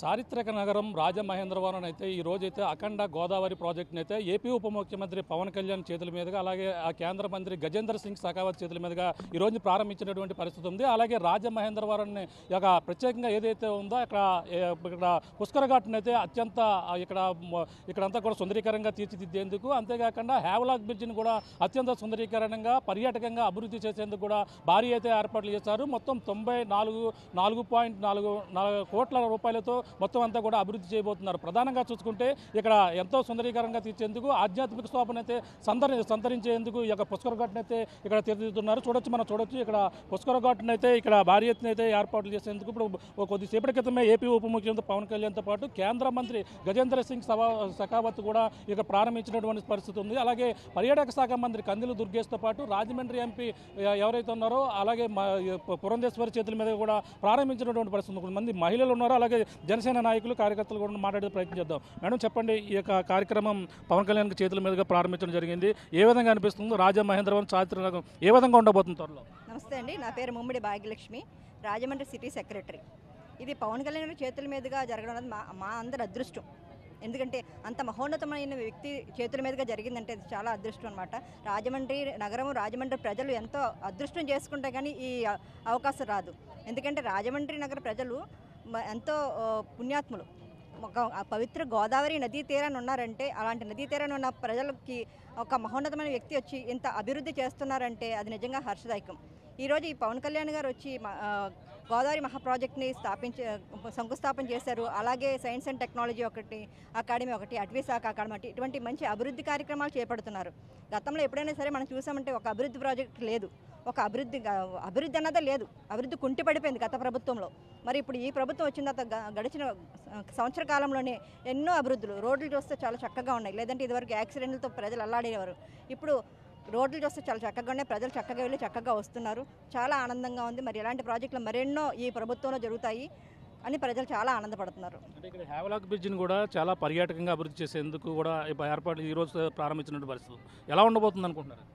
చారిత్రక నగరం రాజమహేంద్రవరం అయితే ఈ రోజైతే అఖండ గోదావరి ప్రాజెక్టుని అయితే ఏపీ ఉప ముఖ్యమంత్రి పవన్ కళ్యాణ్ చేతుల మీదుగా అలాగే ఆ కేంద్ర మంత్రి గజేంద్ర సింగ్ షెకావత్ చేతుల మీదుగా ఈ రోజు ప్రారంభించినటువంటి పరిస్థితి ఉంది. అలాగే రాజమహేంద్రవరాన్ని యొక్క ప్రత్యేకంగా ఏదైతే ఉందో ఇక్కడ పుష్కర ఘాట్ని అయితే అత్యంత ఇక్కడంతా కూడా సుందరీకరంగా తీర్చిదిద్దేందుకు, అంతేకాకుండా హ్యావ్లాక్ బ్రిడ్జిని కూడా అత్యంత సుందరీకరణంగా పర్యాటకంగా అభివృద్ధి చేసేందుకు కూడా భారీ అయితే ఏర్పాట్లు చేశారు. మొత్తం 94.4 కోట్ల రూపాయలతో మొత్తం అంతా కూడా అభివృద్ధి చేయబోతున్నారు. ప్రధానంగా చూసుకుంటే ఇక్కడ ఎంతో సుందరీకరంగా తీర్చేందుకు, ఆధ్యాత్మిక శోభను అయితే సంతరించేందుకు ఈ యొక్క పుష్కర ఘాట్ని అయితే ఇక్కడ తీర్చిదిద్దుతున్నారు. మనం చూడొచ్చు ఇక్కడ పుష్కర ఘాట్ని అయితే ఇక్కడ భారీ ఎత్తున అయితే ఏర్పాట్లు చేసేందుకు ఇప్పుడు కొద్దిసేపటి క్రితమే ఏపీ ఉప ముఖ్యమంత్రి పవన్ కళ్యాణ్తో పాటు కేంద్ర మంత్రి గజేంద్ర సింగ్ షెకావత్ కూడా ఇక ప్రారంభించినటువంటి పరిస్థితి ఉంది. అలాగే పర్యాటక శాఖ మంత్రి కందిలు దుర్గేష్తో పాటు రాజమండ్రి ఎంపీ ఎవరైతే ఉన్నారో అలాగే పురంధేశ్వరి చేతుల మీద కూడా ప్రారంభించినటువంటి పరిస్థితి. కొంతమంది మహిళలు ఉన్నారు, అలాగే జనసేన నాయకులు కార్యకర్తలు కూడా మాట్లాడే ప్రయత్నం చేద్దాం. మేడం చెప్పండి, ఈ యొక్క కార్యక్రమం పవన్ కళ్యాణ్ చేతుల మీదుగా ప్రారంభించడం జరిగింది. ఏ విధంగా అనిపిస్తుంది? రాజమహేంద్రవరం చారిత్రక నగరం ఏ విధంగా ఉండబోతుంది త్వరలో? నమస్తే అండి, నా పేరు ముమ్మిడి భాగ్యలక్ష్మి, రాజమండ్రి సిటీ సెక్రటరీ. ఇది పవన్ కళ్యాణ్ చేతుల మీదుగా జరగడం అనేది మా అందరి అదృష్టం. ఎందుకంటే అంత మహోన్నతమైన వ్యక్తి చేతుల మీదుగా జరిగిందంటే అది చాలా అదృష్టం అనమాట. రాజమండ్రి నగరం, రాజమండ్రి ప్రజలు ఎంతో అదృష్టం చేసుకుంటే కానీ ఈ అవకాశం రాదు. ఎందుకంటే రాజమండ్రి నగర ప్రజలు ఎంతో పుణ్యాత్ములు. ఒక పవిత్ర గోదావరి నదీ తీరాన్ని ఉన్నారంటే, అలాంటి నదీ తీరాన్ని ఉన్న ప్రజలకి ఒక మహోన్నతమైన వ్యక్తి వచ్చి ఇంత అభివృద్ధి చేస్తున్నారంటే అది నిజంగా హర్షదాయకం. ఈరోజు ఈ పవన్ కళ్యాణ్ గారు వచ్చి గోదావరి మహా ప్రాజెక్ట్ని శంకుస్థాపన చేశారు. అలాగే సైన్స్ అండ్ టెక్నాలజీ అకాడమీ ఒకటి, అటవీ శాఖ అకాడమీ, ఇటువంటి మంచి అభివృద్ధి కార్యక్రమాలు చేపడుతున్నారు. గతంలో ఎప్పుడైనా సరే మనం చూసామంటే ఒక అభివృద్ధి ప్రాజెక్ట్ లేదు, ఒక అభివృద్ధి అన్నదే లేదు. అభివృద్ధి కుంటిపడిపోయింది గత ప్రభుత్వంలో. మరి ఇప్పుడు ఈ ప్రభుత్వం వచ్చిన తర్వాత గడిచిన సంవత్సర కాలంలోనే ఎన్నో అభివృద్ధులు. రోడ్లు చూస్తే చాలా చక్కగా ఉన్నాయి, లేదంటే ఇదివరకు యాక్సిడెంట్లతో ప్రజలు అల్లాడేవారు. ఇప్పుడు రోడ్లు చూస్తే చాలా చక్కగా ఉన్నాయి, ప్రజలు చక్కగా వెళ్ళి చక్కగా వస్తున్నారు. చాలా ఆనందంగా ఉంది. మరి ఇలాంటి ప్రాజెక్టులు మరెన్నో ఈ ప్రభుత్వంలో జరుగుతాయి అని ప్రజలు చాలా ఆనందపడుతున్నారు. అంటే ఇక్కడ హ్యావ్లాక్ బ్రిడ్జిని కూడా చాలా పర్యాటకంగా అభివృద్ధి చేసేందుకు కూడా ఏర్పాటు ఈరోజు ప్రారంభించినటువంటి పరిస్థితులు ఎలా ఉండబోతుంది అనుకుంటున్నారు?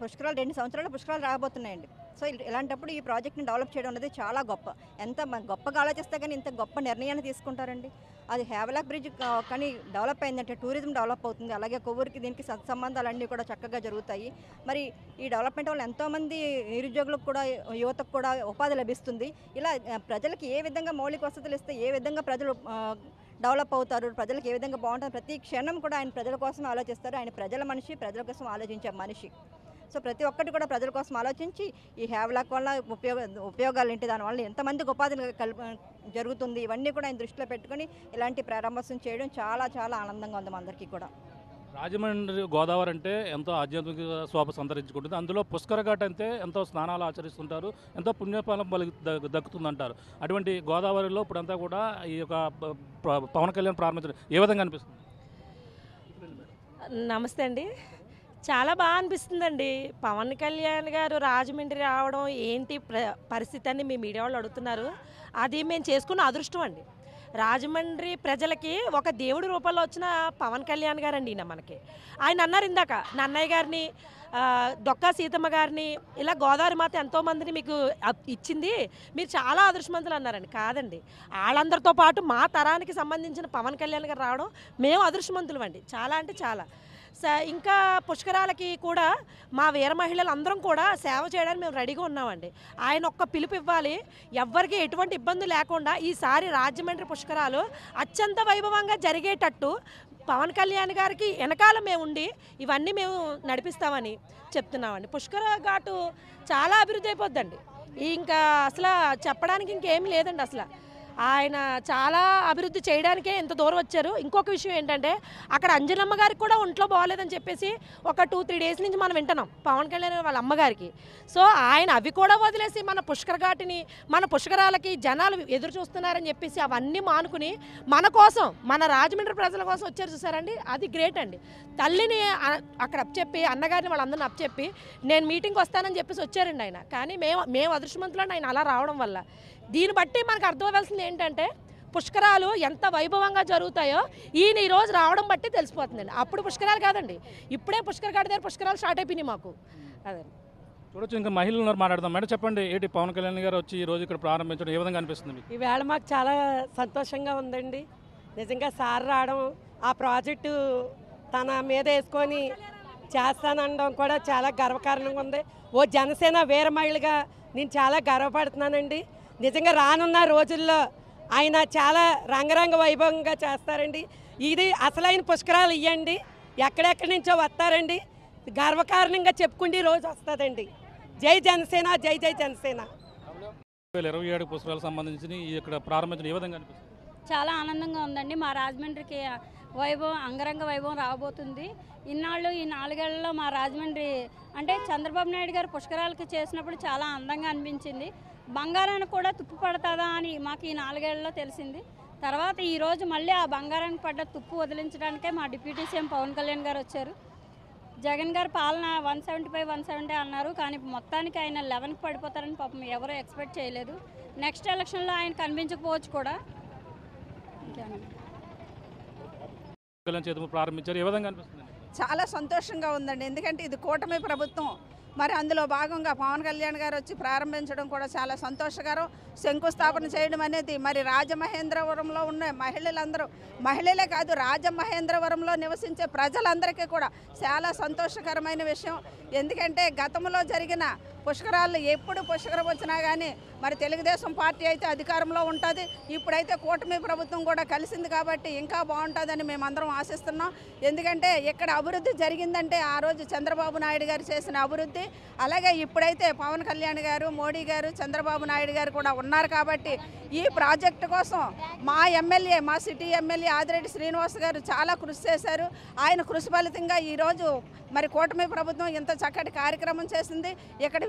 పుష్కరాలు 2 సంవత్సరాలు పుష్కరాలు రాబోతున్నాయండి. సో ఇలాంటప్పుడు ఈ ప్రాజెక్ట్ని డెవలప్ చేయడం అనేది చాలా గొప్ప. ఎంత గొప్పగా ఆలోచిస్తే కానీ ఇంత గొప్ప నిర్ణయాన్ని తీసుకుంటారండి. అది హ్యావ్లాక్ బ్రిడ్జ్ కానీ డెవలప్ అయిందంటే టూరిజం డెవలప్ అవుతుంది. అలాగే కొవ్వూరికి దీనికి సత్సంబంధాలన్నీ కూడా చక్కగా జరుగుతాయి. మరి ఈ డెవలప్మెంట్ వల్ల ఎంతోమంది నిరుద్యోగులకు కూడా, యువతకు కూడా ఉపాధి లభిస్తుంది. ఇలా ప్రజలకు ఏ విధంగా మౌలిక వసతులు ఇస్తే ఏ విధంగా ప్రజలు డెవలప్ అవుతారు, ప్రజలకు ఏ విధంగా బాగుంటుంది, ప్రతి క్షణం కూడా ఆయన ప్రజల కోసం ఆలోచిస్తారు. ఆయన ప్రజల మనిషి, ప్రజల కోసం ఆలోచించే మనిషి. సో ప్రతి ఒక్కటి కూడా ప్రజల కోసం ఆలోచించి ఈ హ్యావ్లాక్ వల్ల ఉపయోగాలు ఏంటి, దానివల్ల ఎంతమందికి ఉపాధి జరుగుతుంది, ఇవన్నీ కూడా ఆయన దృష్టిలో పెట్టుకుని ఇలాంటి ప్రారంభోత్సవం చేయడం చాలా చాలా ఆనందంగా ఉంది మా అందరికీ కూడా. రాజమండ్రి గోదావరి అంటే ఎంతో ఆధ్యాత్మిక శోభ సంతరించుకుంటుంది. అందులో పుష్కర ఘాట్ అంటే ఎంతో స్నానాలు ఆచరిస్తుంటారు, ఎంతో పుణ్యఫలం దక్కుతుందంటారు. అటువంటి గోదావరిలో ఇప్పుడంతా కూడా ఈ యొక్క పవన్ కళ్యాణ్ ప్రారంభించడం ఏ విధంగా అనిపిస్తుంది? నమస్తే అండి, చాలా బాగా అనిపిస్తుందండి. పవన్ కళ్యాణ్ గారు రాజమండ్రి రావడం ఏంటి పరిస్థితి అని మీ మీడియా వాళ్ళు అడుగుతున్నారు. అది మేము చేసుకున్న అదృష్టం అండి. రాజమండ్రి ప్రజలకి ఒక దేవుడి రూపంలో వచ్చిన పవన్ కళ్యాణ్ గారు అండి. మనకి ఆయన అన్నారు ఇందాక, నన్నయ్య గారిని, డొక్కా సీతమ్మ గారిని, ఇలా గోదావరి మాత ఎంతోమందిని మీకు ఇచ్చింది, మీరు చాలా అదృష్టవంతులు అన్నారండి. కాదండి, వాళ్ళందరితో పాటు మా తరానికి సంబంధించిన పవన్ కళ్యాణ్ గారు రావడం మేము అదృష్టవంతులు అండి, చాలా అంటే చాలా. ఇంకా పుష్కరాలకి కూడా మా వీర మహిళలు అందరం కూడా సేవ చేయడానికి మేము రెడీగా ఉన్నామండి. ఆయన ఒక్క పిలుపు ఇవ్వాలి, ఎవ్వరికి ఎటువంటి ఇబ్బంది లేకుండా ఈసారి రాజమండ్రి పుష్కరాలు అత్యంత వైభవంగా జరిగేటట్టు పవన్ కళ్యాణ్ గారికి వెనకాల మేము ఉండి ఇవన్నీ మేము నడిపిస్తామని చెప్తున్నామండి. పుష్కర ఘాటు చాలా అభివృద్ధి అయిపోద్దండి. ఇంకా అసలు చెప్పడానికి ఇంకేం లేదండి. అసలు ఆయన చాలా అభివృద్ధి చేయడానికే ఎంత దూరం వచ్చారు. ఇంకొక విషయం ఏంటంటే అక్కడ అంజనమ్మ గారికి కూడా ఒంట్లో బాగోలేదని చెప్పేసి ఒక 2-3 డేస్ నుంచి మనం వింటున్నాం పవన్ కళ్యాణ్ వాళ్ళ అమ్మగారికి. సో ఆయన అవి కూడా వదిలేసి మన పుష్కర ఘాటిని, మన పుష్కరాలకి జనాలు ఎదురు చూస్తున్నారని చెప్పేసి అవన్నీ మానుకుని మన కోసం, మన రాజమండ్రి ప్రజల కోసం వచ్చారు చూసారండి, అది గ్రేట్ అండి. తల్లిని అక్కడ అప్పచెప్పి, అన్నగారిని వాళ్ళందరిని అప్పచెప్పి నేను మీటింగ్కి వస్తానని చెప్పేసి వచ్చారండి ఆయన. కానీ మేము అదృష్టవంతులని ఆయన అలా రావడం వల్ల. దీన్ని బట్టి మనకు అర్థమవలసింది ఏంటంటే పుష్కరాలు ఎంత వైభవంగా జరుగుతాయో ఈయన ఈరోజు రావడం బట్టి తెలిసిపోతుందండి. అప్పుడు పుష్కరాలు కాదండి, ఇప్పుడే పుష్కర ఘాట్ దగ్గర పుష్కరాలు స్టార్ట్ అయిపోయినాయి మాకు. అదే చూడొచ్చు. ఇంకా మహిళలు ఉన్నారు, మాట్లాడదాం. మేడం చెప్పండి, ఏంటి పవన్ కళ్యాణ్ గారు వచ్చి ఈ రోజు ఇక్కడ ప్రారంభించడం ఏ విధంగా అనిపిస్తుంది మీకు? ఈవేళ మాకు చాలా సంతోషంగా ఉందండి. నిజంగా సార్ రావడం, ఆ ప్రాజెక్టు తన మీద వేసుకొని చేస్తానడం కూడా చాలా గర్వకారణంగా ఉంది. ఓ జనసేన వీర మహిళగా నేను చాలా గర్వపడుతున్నానండి. నిజంగా రానున్న రోజుల్లో ఆయన చాలా రంగరంగ వైభవంగా చేస్తారండి. ఇది అసలైన పుష్కరాలు ఇవ్వండి, ఎక్కడెక్కడి నుంచో వస్తారండి. గర్వకారణంగా చెప్పుకుంటే రోజు వస్తుందండి. జై జనసేన, జై జై జనసేన. 2027 పుస్తకాలకు సంబంధించి ఇక్కడ ప్రారంభించడం ఏ విధంగా అనిపిస్తుంది? చాలా ఆనందంగా ఉందండి. మా రాజమండ్రికి వైభవం, అంగరంగ వైభవం రాబోతుంది. ఇన్నాళ్ళు ఈ 4 ఏళ్లలో మా రాజమండ్రి అంటే చంద్రబాబు నాయుడు గారు పుష్కరాలకి చేసినప్పుడు చాలా అందంగా అనిపించింది. బంగారాన్ని కూడా తుప్పు పడుతుందా అని మాకు ఈ 4 ఏళ్లలో తెలిసింది. తర్వాత ఈరోజు మళ్ళీ ఆ బంగారానికి పడ్డ తుప్పు వదిలించడానికే మా డిప్యూటీ సీఎం పవన్ కళ్యాణ్ గారు వచ్చారు. జగన్ గారు పాలన 170 అన్నారు, కానీ మొత్తానికి ఆయన 11కి పడిపోతారని పాపం ఎవరూ ఎక్స్పెక్ట్ చేయలేదు. నెక్స్ట్ ఎలక్షన్లో ఆయన కనిపించకపోవచ్చు కూడా. చేతులు ప్రారంభించారు, ఏ విధంగా అనిపిస్తుంది? చాలా సంతోషంగా ఉందండి. ఎందుకంటే ఇది కూటమి ప్రభుత్వం, మరి అందులో భాగంగా పవన్ కళ్యాణ్ గారు వచ్చి ప్రారంభించడం కూడా చాలా సంతోషకరం. శంకుస్థాపన చేయడం అనేది మరి రాజమహేంద్రవరంలో ఉన్న మహిళలందరూ, మహిళలే కాదు రాజమహేంద్రవరంలో నివసించే ప్రజలందరికీ కూడా చాలా సంతోషకరమైన విషయం. ఎందుకంటే గతంలో జరిగిన పుష్కరాలు ఎప్పుడు పుష్కరం వచ్చినా కానీ మరి తెలుగుదేశం పార్టీ అయితే అధికారంలో ఉంటుంది. ఇప్పుడైతే కూటమి ప్రభుత్వం కూడా కలిసింది కాబట్టి ఇంకా బాగుంటుందని మేమందరం ఆశిస్తున్నాం. ఎందుకంటే ఇక్కడ అభివృద్ధి జరిగిందంటే ఆ రోజు చంద్రబాబు నాయుడు గారు చేసిన అభివృద్ధి, అలాగే ఇప్పుడైతే పవన్ కళ్యాణ్ గారు, మోడీ గారు, చంద్రబాబు నాయుడు గారు కూడా ఉన్నారు కాబట్టి ఈ ప్రాజెక్టు కోసం మా ఎమ్మెల్యే, మా సిటీ ఎమ్మెల్యే ఆదిరెడ్డి శ్రీనివాస్ గారు చాలా కృషి చేశారు. ఆయన కృషి ఫలితంగా ఈరోజు మరి కూటమి ప్రభుత్వం ఇంత చక్కటి కార్యక్రమం చేసింది. ఇక్కడికి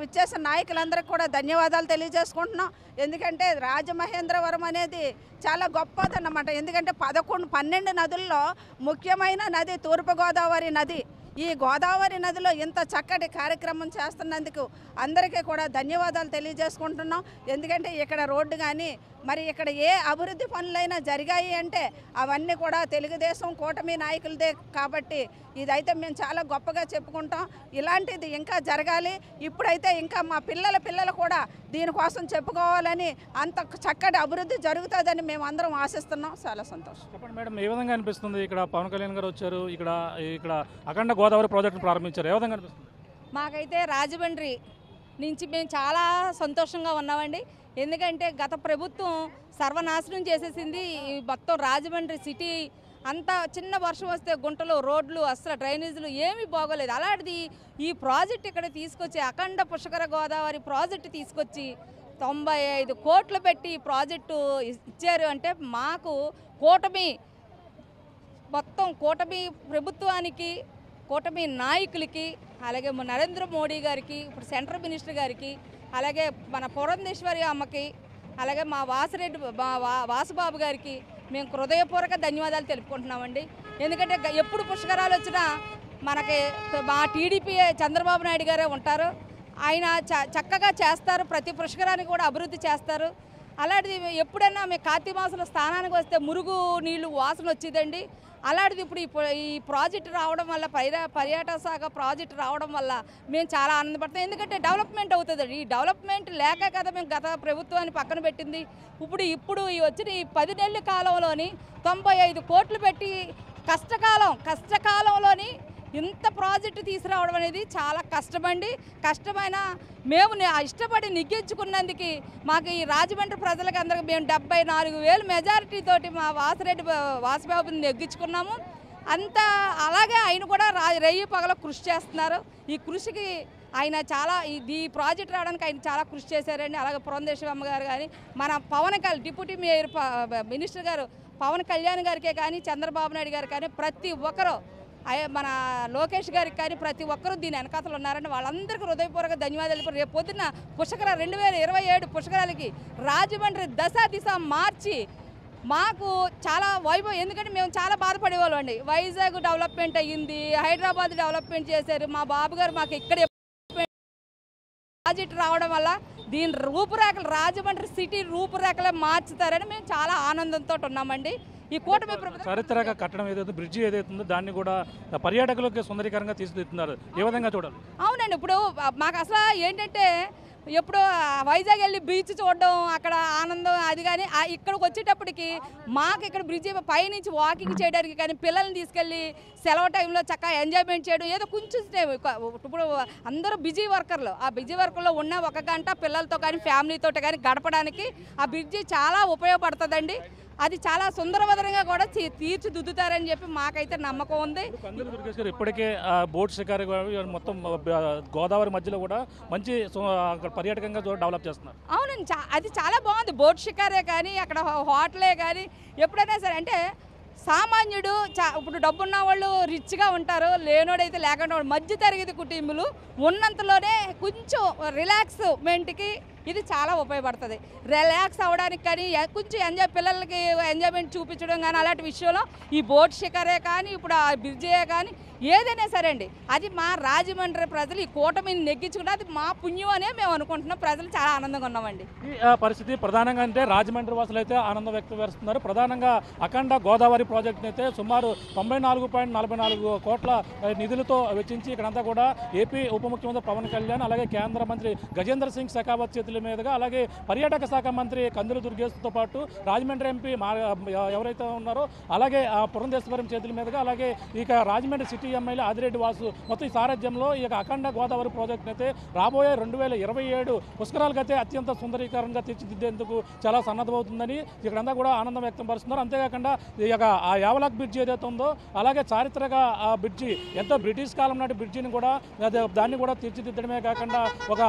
విచ్చేసిన నాయకులందరికీ కూడా ధన్యవాదాలు తెలియజేసుకుంటున్నాం. ఎందుకంటే రాజమహేంద్రవరం అనేది చాలా గొప్పదన్నమాట. ఎందుకంటే 12 నదుల్లో ముఖ్యమైన నది తూర్పుగోదావరి నది. ఈ గోదావరి నదిలో ఇంత చక్కటి కార్యక్రమం చేస్తున్నందుకు అందరికీ కూడా ధన్యవాదాలు తెలియజేసుకుంటున్నాం. ఎందుకంటే ఇక్కడ రోడ్డు కానీ మరి ఇక్కడ ఏ అభివృద్ధి పనులైనా జరిగాయి అంటే అవన్నీ కూడా తెలుగుదేశం కూటమి నాయకులదే కాబట్టి ఇదైతే మేము చాలా గొప్పగా చెప్పుకుంటాం. ఇలాంటిది ఇంకా జరగాలి. ఇప్పుడైతే ఇంకా మా పిల్లలు కూడా దీనికోసం చెప్పుకోవాలని, అంత చక్కటి అభివృద్ధి జరుగుతుందని మేము అందరం ఆశిస్తున్నాం. చాలా సంతోషం. చెప్పండి మేడం, ఏ విధంగా అనిపిస్తుంది? ఇక్కడ పవన్ కళ్యాణ్ గారు వచ్చారు, ఇక్కడ అఖండ గోదావరి ప్రాజెక్టు ప్రారంభించారు, ఏ విధంగా అనిపిస్తుంది? మాకైతే రాజమండ్రి నుంచి మేము చాలా సంతోషంగా ఉన్నామండి. ఎందుకంటే గత ప్రభుత్వం సర్వనాశనం చేసేసింది ఈ మొత్తం రాజమండ్రి సిటీ అంతా. చిన్న వర్షం వస్తే గుంటలు, రోడ్లు, అసలు డ్రైనేజీలు ఏమీ బాగోలేదు. అలాంటిది ఈ ప్రాజెక్ట్ ఇక్కడ తీసుకొచ్చి అఖండ పుష్కర గోదావరి ప్రాజెక్టు తీసుకొచ్చి 95 కోట్లు పెట్టి ఈ ప్రాజెక్టు ఇచ్చారు అంటే మాకు మొత్తం కూటమి ప్రభుత్వానికి, కూటమి నాయకులకి, అలాగే నరేంద్ర మోడీ గారికి, ఇప్పుడు సెంట్రల్ మినిస్టర్ గారికి, అలాగే మన పురంధేశ్వరి అమ్మకి, అలాగే మా వాసుబాబు గారికి మేము హృదయపూర్వక ధన్యవాదాలు తెలుపుకుంటున్నామండి. ఎందుకంటే ఎప్పుడు పుష్కరాలు వచ్చినా మనకి మా టీడీపీ చంద్రబాబు నాయుడు గారే ఉంటారు. ఆయన చక్కగా చేస్తారు, ప్రతి పుష్కరానికి కూడా అభివృద్ధి చేస్తారు. అలాంటిది ఎప్పుడైనా మేము కార్తీక మాసంలో స్థానానికి వస్తే మురుగు నీళ్లు వాసన వచ్చేదండి. అలాంటిది ఇప్పుడు ఈ ప్రాజెక్టు రావడం వల్ల, పర్యాటక శాఖ ప్రాజెక్టు రావడం వల్ల మేము చాలా ఆనందపడతాం. ఎందుకంటే డెవలప్మెంట్ అవుతుందండి. ఈ డెవలప్మెంట్ లేక కదా మేము గత ప్రభుత్వాన్ని పక్కన పెట్టింది. ఇప్పుడు వచ్చిన ఈ 10 నెలల కాలంలోని 95 కోట్లు పెట్టి కష్టకాలంలోని ఇంత ప్రాజెక్టు తీసుకురావడం అనేది చాలా కష్టమైన మేము ఇష్టపడి నెగ్గించుకున్నందుకు మాకు ఈ రాజమండ్రి ప్రజలకు అందరికీ మేము 74,000 మెజారిటీతోటి మా వాసుబాబుని నెగ్గించుకున్నాము. అంతా అలాగే ఆయన కూడా రెయ్యి పగల కృషి చేస్తున్నారు. ఈ కృషికి ఆయన చాలా ఈ ప్రాజెక్ట్ రావడానికి ఆయన చాలా కృషి చేశారండి. అలాగే పురంధేశ్వరి అమ్మ గారు కానీ, మన డిప్యూటీ మేయర్ మినిస్టర్ గారు పవన్ కళ్యాణ్ గారికే కానీ, చంద్రబాబు నాయుడు గారు కానీ, ప్రతి ఒక్కరూ మన లోకేష్ గారికి కానీ ప్రతి ఒక్కరూ దీని వెనకాతలు ఉన్నారని వాళ్ళందరికీ హృదయపూర్వక ధన్యవాదాలు. రేపు పొద్దున్న 2027 పుష్కరాలకి రాజమండ్రి దిశ మార్చి మాకు చాలా వైభవం. ఎందుకంటే మేము చాలా బాధపడేవాళ్ళం అండి. వైజాగ్ డెవలప్మెంట్ అయ్యింది, హైదరాబాద్ డెవలప్మెంట్ చేశారు. మా బాబు గారు మాకు ఇక్కడ ప్రాజెక్ట్ రావడం వల్ల దీని రూపురేఖలు, రాజమండ్రి సిటీ రూపురేఖలే మార్చుతారని మేము చాలా ఆనందంతో ఉన్నామండి. ఈ కూటమి ప్రభుత్వం చారిత్రక కట్టడం ఏదైతే బ్రిడ్జి ఏదైతుందో దాన్ని కూడా పర్యాటకులకు సుందరీకరంగా తీర్చిదిద్దుతున్నారు. ఏ విధంగా చూడాలి? అవునండి, ఇప్పుడు మాకు అసలు ఏంటంటే ఎప్పుడు వైజాగ్ వెళ్ళి బీచ్ చూడడం అక్కడ ఆనందం అది, కానీ ఇక్కడికి వచ్చేటప్పటికి మాకు ఇక్కడ బ్రిడ్జి పైనుంచి వాకింగ్ చేయడానికి కానీ పిల్లల్ని తీసుకెళ్ళి సెలవు టైంలో చక్కగా ఎంజాయ్మెంట్ చేయడం ఏదో కొంచెం ఇప్పుడు అందరూ బిజీ వర్కర్లు, ఆ బిజీ వర్కర్లో ఉన్న 1 గంట పిల్లలతో కానీ ఫ్యామిలీతో కానీ గడపడానికి ఆ బ్రిడ్జి చాలా ఉపయోగపడుతుందండి. అది చాలా సుందరవదనంగా కూడా తీర్చిదిద్దుతారని చెప్పి మాకైతే నమ్మకం ఉంది. ఇప్పటికే బోట్ షికారు మొత్తం గోదావరి మధ్యలో కూడా మంచి పర్యాటకంగా డెవలప్ చేస్తున్నారు. అవునండి, అది చాలా బాగుంది. బోట్ షికారే కానీ అక్కడ హోటలే కానీ ఎప్పుడైనా సరే అంటే సామాన్యుడు ఇప్పుడు డబ్బున్న వాళ్ళు రిచ్గా ఉంటారు, లేనోడైతే లేకుండా మధ్య తరగతి కుటుంబాలు ఉన్నంతలోనే కొంచెం రిలాక్స్మెంట్కి ఇది చాలా ఉపయోగపడుతుంది. రిలాక్స్ అవ్వడానికి కానీ కొంచెం పిల్లలకి ఎంజాయ్మెంట్ చూపించడం కానీ అలాంటి విషయంలో ఈ బోట్ షికారే కానీ ఇప్పుడు ఆ బ్రిడ్జియే కానీ ఏదైనా సరే అండి, అది మా రాజమండ్రి ప్రజలు ఈ కూటమిని నెగ్గించుకుంటే అది మా పుణ్యం అనే మేము అనుకుంటున్నాం. ప్రజలు చాలా ఆనందంగా ఉన్నామండి. ఈ పరిస్థితి ప్రధానంగా అంటే రాజమండ్రి వాసులు అయితే ఆనందం వ్యక్తపరుస్తున్నారు. ప్రధానంగా అఖండ గోదావరి ప్రాజెక్టుని అయితే సుమారు 94.44 కోట్ల నిధులతో వెచ్చించి ఇక్కడంతా కూడా ఏపీ ఉప ముఖ్యమంత్రి పవన్ కళ్యాణ్, అలాగే కేంద్ర మంత్రి గజేంద్ర సింగ్ షెకావత్ చేతుల మీదుగా, అలాగే పర్యాటక శాఖ మంత్రి కందులు దుర్గేష్తో పాటు రాజమండ్రి ఎంపీ ఎవరైతే ఉన్నారో అలాగే పురంధేశ్వరం చేతుల మీదుగా, అలాగే ఇక రాజమండ్రి సిటీ ఎమ్మెల్యే ఆదిరెడ్డి వాసు మొత్తం ఈ సారథ్యంలో ఈ అఖండ గోదావరి ప్రాజెక్టును అయితే రాబోయే 2027 పుష్కరాలకైతే అత్యంత సుందరీకరంగా తీర్చిదిద్దేందుకు చాలా సన్నద్ధమవుతుందని ఇక్కడంతా కూడా ఆనందం వ్యక్తం పరుస్తున్నారు. అంతేకాకుండా ఈ యొక్క ఆ యావలాక్ బ్రిడ్జి ఏదైతే ఉందో అలాగే చారిత్రక ఆ బ్రిడ్జి ఎంతో బ్రిటిష్ కాలం నాటి బ్రిడ్జిని కూడా దాన్ని కూడా తీర్చిదిద్దడమే కాకుండా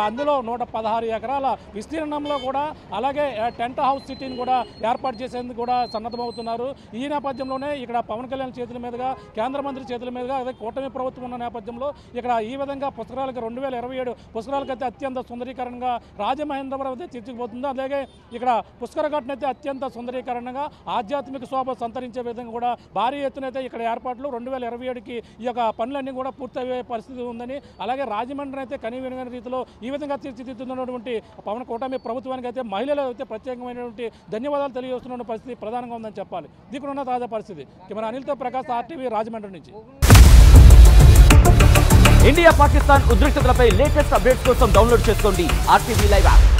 అందులో 116 ఎకరాల విస్తీర్ణంలో కూడా అలాగే టెంట్ హౌస్ సిటీని కూడా ఏర్పాటు చేసేందుకు కూడా సన్నద్ధమవుతున్నారు. ఈ నేపథ్యంలోనే ఇక్కడ పవన్ కళ్యాణ్ చేతుల మీదుగా, కేంద్ర మంత్రి చేతుల మీదుగా, అదే కూటమి ప్రభుత్వం ఉన్న నేపథ్యంలో ఇక్కడ ఈ విధంగా పుష్కరాలకు 2027 పుష్కరాలకైతే అత్యంత సుందరీకరణంగా రాజమహేంద్రవరం అయితే తీర్చిపోతుంది. అలాగే ఇక్కడ పుష్కర ఘటన అయితే అత్యంత సుందరీకరణంగా ఆధ్యాత్మిక శోభ సంతరించే విధంగా కూడా భారీ ఎత్తున అయితే ఇక్కడ ఏర్పాట్లు 2027కి ఈ యొక్క పనులన్నీ కూడా పూర్తయ్యే పరిస్థితి ఉందని, అలాగే రాజమండ్రి అయితే కనీవినని రీతిలో ఈ విధంగా తీర్చిదిద్దుతున్నటువంటి పవన్ కూటమి ప్రభుత్వానికి అయితే మహిళలు అయితే ప్రత్యేకమైనటువంటి ధన్యవాదాలు తెలియజేస్తున్న పరిస్థితి ప్రధానంగా ఉందని చెప్పాలి. దీనికున్న తాజా పరిస్థితి కెమెరా అనిల్తో ప్రకాష్, RTV రాజమండ్రి నుంచి. ఇండియా పాకిస్తాన్ ఉద్రిక్తతలపై లేటెస్ట్ అప్డేట్స్ కోసం డౌన్లోడ్ చేసుకోండి RTV లైవ్ యాప్.